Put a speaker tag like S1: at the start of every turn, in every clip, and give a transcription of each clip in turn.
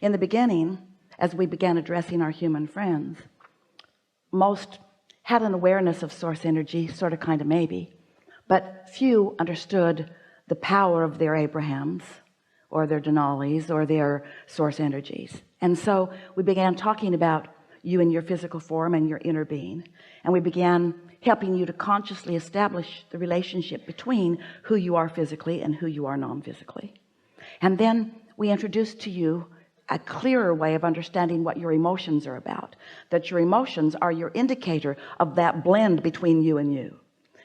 S1: In the beginning, as we began addressing our human friends, most had an awareness of source energy, sort of, kind of, maybe, but few understood the power of their Abrahams or their Denalis or their source energies. And so we began talking about you and your physical form and your inner being, and we began helping you to consciously establish the relationship between who you are physically and who you are non-physically. And then we introduced to you a clearer way of understanding what your emotions are about, that your emotions are your indicator of that blend between you and you.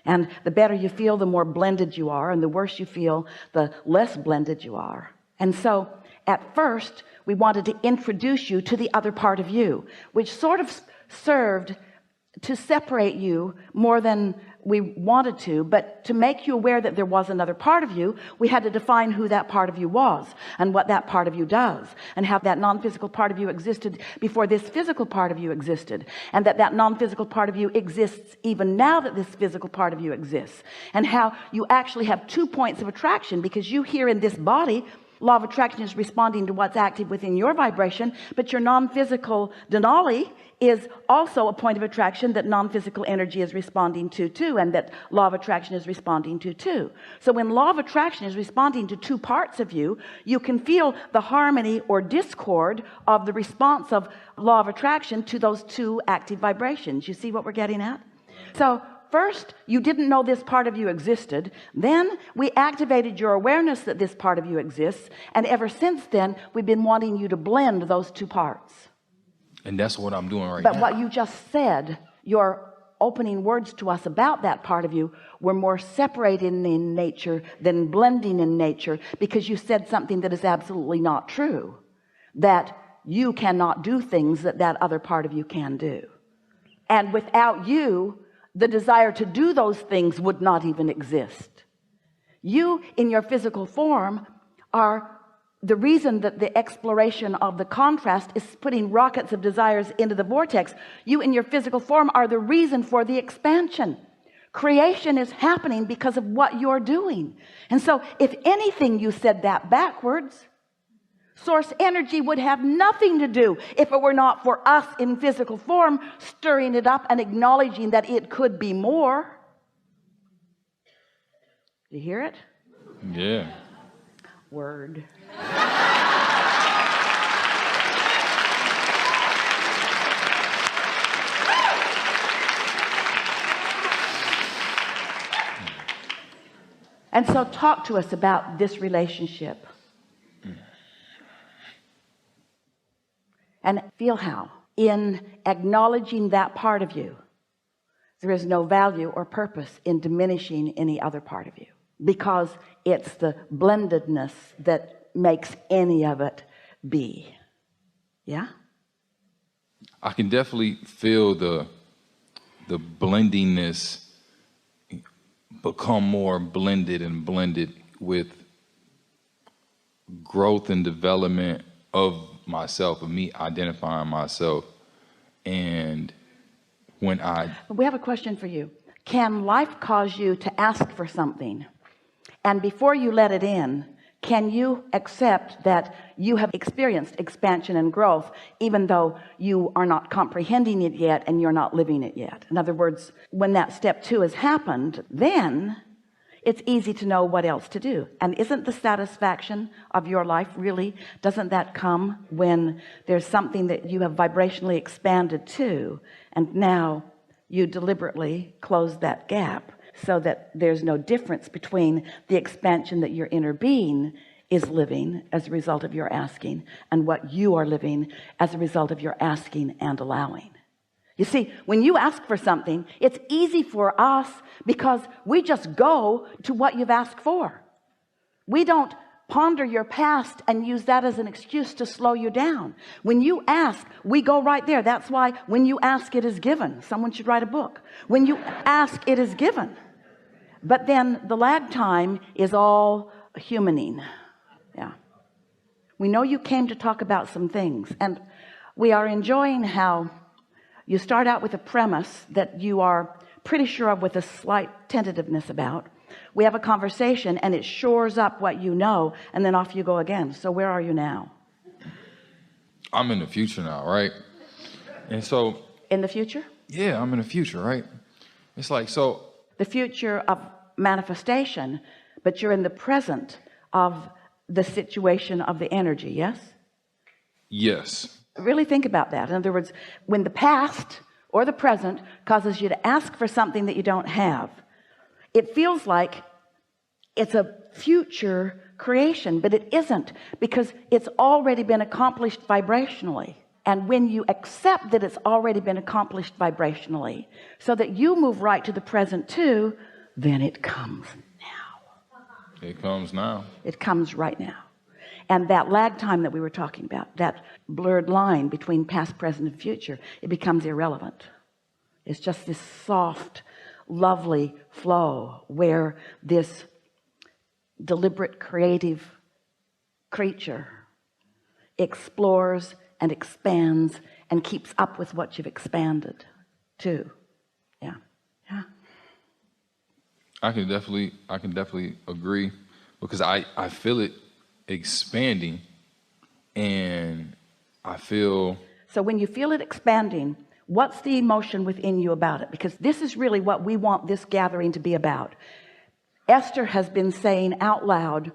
S1: And the better you feel, the more blended you are, and the worse you feel, the less blended you are. And so at first we wanted to introduce you to the other part of you, which sort of served to separate you more than we wanted to, but to make you aware that there was another part of you, we had to define who that part of you was and what that part of you does, and how that non-physical part of you existed before this physical part of you existed, and that non-physical part of you exists even now that this physical part of you exists, and how you actually have 2 points of attraction, because you here in this body, law of attraction is responding to what's active within your vibration, but your non-physical Denali is also a point of attraction that non-physical energy is responding to too, and that law of attraction is responding to too. So when law of attraction is responding to 2 parts of you, you can feel the harmony or discord of the response of law of attraction to those 2 active vibrations. You see what we're getting at? So first, you didn't know this part of you existed. Then we activated your awareness that this part of you exists. And ever since then, we've been wanting you to blend those 2 parts.
S2: And that's what I'm doing right now.
S1: But what you just said, your opening words to us about that part of you, were more separated in nature than blending in nature, because you said something that is absolutely not true, that you cannot do things that that other part of you can do. And without you, the desire to do those things would not even exist. You in your physical form are the reason that the exploration of the contrast is putting rockets of desires into the vortex. You in your physical form are the reason for the expansion. Creation is happening because of what you're doing. And so if anything, you said that backwards. Source energy would have nothing to do if it were not for us in physical form stirring it up and acknowledging that it could be more. You hear it?
S2: Yeah.
S1: Word. And so talk to us about this relationship. And feel how, in acknowledging that part of you, there is no value or purpose in diminishing any other part of you, because it's the blendedness that makes any of it be. Yeah?
S2: I can definitely feel the blendingness become more blended and blended with growth and development of myself, of me identifying myself. And when
S1: we have a question for you. Can life cause you to ask for something, and before you let it in, can you accept that you have experienced expansion and growth, even though you are not comprehending it yet and you're not living it yet? In other words, when that step 2 has happened, then it's easy to know what else to do. And isn't the satisfaction of your life really, doesn't that come when there's something that you have vibrationally expanded to, and now you deliberately close that gap so that there's no difference between the expansion that your inner being is living as a result of your asking and what you are living as a result of your asking and allowing. You see, when you ask for something, it's easy for us because we just go to what you've asked for. We don't ponder your past and use that as an excuse to slow you down. When you ask, we go right there. That's why when you ask, it is given. Someone should write a book. When you ask, it is given. But then the lag time is all humaning. Yeah. We know you came to talk about some things, and we are enjoying how you start out with a premise that you are pretty sure of with a slight tentativeness about. We have a conversation and it shores up what you know, and then off you go again. So where are you now?
S2: I'm in the future now, right? And so,
S1: In the future?
S2: yeah, I'm in the future, right? It's like, so.
S1: The future of manifestation, but you're in the present of the situation of the energy, yes?
S2: Yes.
S1: Really think about that. In other words, when the past or the present causes you to ask for something that you don't have, it feels like it's a future creation, but it isn't, because it's already been accomplished vibrationally. And when you accept that it's already been accomplished vibrationally, so that you move right to the present too, then it comes now.
S2: It comes now.
S1: It comes right now. And that lag time that we were talking about, that blurred line between past, present, and future, it becomes irrelevant. It's just this soft, lovely flow where this deliberate, creative creature explores and expands and keeps up with what you've expanded too. Yeah.
S2: I can definitely agree, because I feel it expanding, and I feel.
S1: So when you feel it expanding, what's the emotion within you about it? Because this is really what we want this gathering to be about. Esther has been saying out loud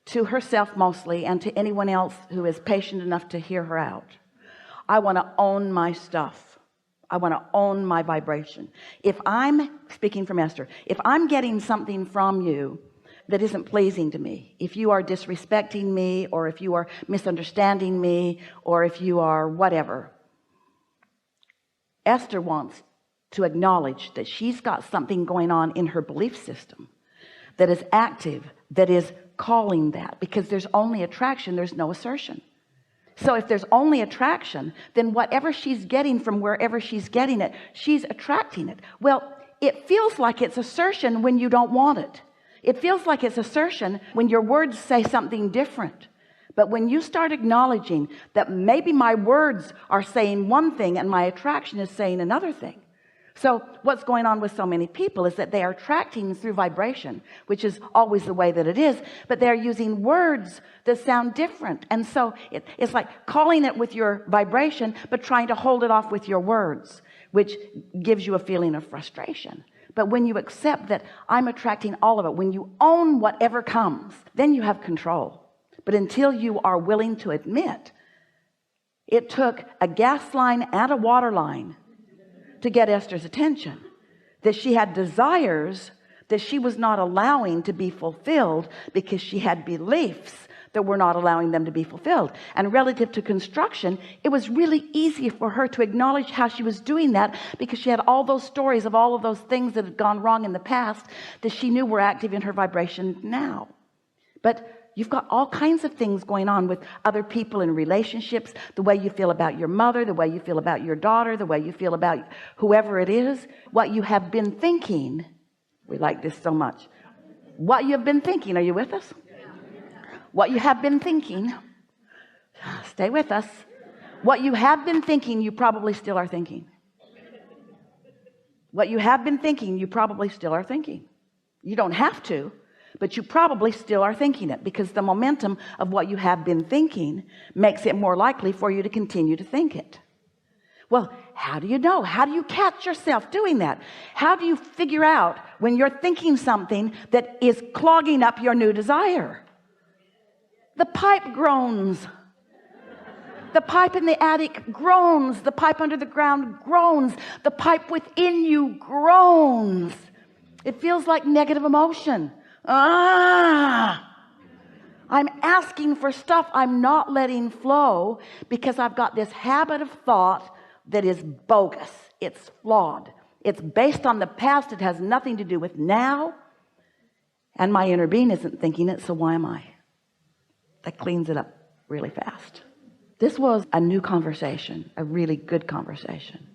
S1: to herself mostly, and to anyone else who is patient enough to hear her out, I want to own my stuff. I want to own my vibration. If I'm speaking from Esther, if I'm getting something from you that isn't pleasing to me, if you are disrespecting me, or if you are misunderstanding me, or if you are whatever, Esther wants to acknowledge that she's got something going on in her belief system that is active, that is calling that, because there's only attraction, there's no assertion. So if there's only attraction, then whatever she's getting from wherever she's getting it, she's attracting it. Well, it feels like it's assertion when you don't want it. It feels like it's assertion when your words say something different. But when you start acknowledging that maybe my words are saying one thing and my attraction is saying another thing. So what's going on with so many people is that they are attracting through vibration, which is always the way that it is, but they're using words that sound different. And so it's like calling it with your vibration, but trying to hold it off with your words, which gives you a feeling of frustration. But when you accept that I'm attracting all of it, when you own whatever comes, then you have control. But until you are willing to admit, it took a gas line and a water line to get Esther's attention, that she had desires that she was not allowing to be fulfilled because she had beliefs that were not allowing them to be fulfilled. And relative to construction, it was really easy for her to acknowledge how she was doing that, because she had all those stories of all of those things that had gone wrong in the past that she knew were active in her vibration now. But you've got all kinds of things going on with other people in relationships, the way you feel about your mother, the way you feel about your daughter, the way you feel about whoever it is, what you have been thinking. We like this so much. What you have been thinking. Are you with us? What you have been thinking. Stay with us. What you have been thinking, you probably still are thinking. What you have been thinking, you probably still are thinking. You don't have to, but you probably still are thinking it, because the momentum of what you have been thinking makes it more likely for you to continue to think it. Well, how do you know? How do you catch yourself doing that? How do you figure out when you're thinking something that is clogging up your new desire? The pipe groans. The pipe in the attic groans. The pipe under the ground groans. The pipe within you groans. It feels like negative emotion. I'm asking for stuff I'm not letting flow, because I've got this habit of thought that is bogus. It's flawed. It's based on the past. It has nothing to do with now. And my inner being isn't thinking it, so why am I? That cleans it up really fast. This was a new conversation, a really good conversation.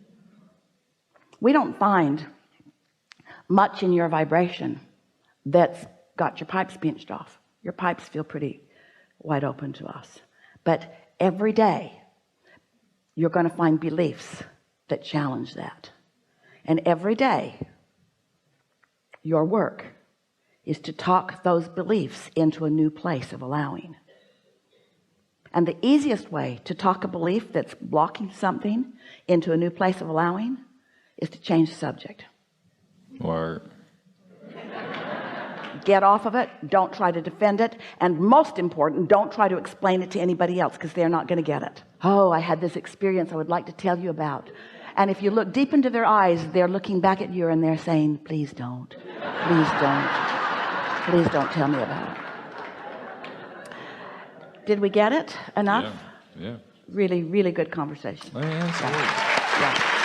S1: We don't find much in your vibration that's got your pipes pinched off. Your pipes feel pretty wide open to us. But every day you're going to find beliefs that challenge that. And every day your work is to talk those beliefs into a new place of allowing. And the easiest way to talk a belief that's blocking something into a new place of allowing is to change the subject.
S2: Word.
S1: Get off of it. Don't try to defend it. And most important, don't try to explain it to anybody else, because they're not going to get it. Oh, I had this experience I would like to tell you about. And if you look deep into their eyes, they're looking back at you and they're saying, please don't, please don't, please don't tell me about it. Did we get it enough?
S2: Yeah.
S1: Really, really good conversation.
S2: Yeah.
S1: Yeah.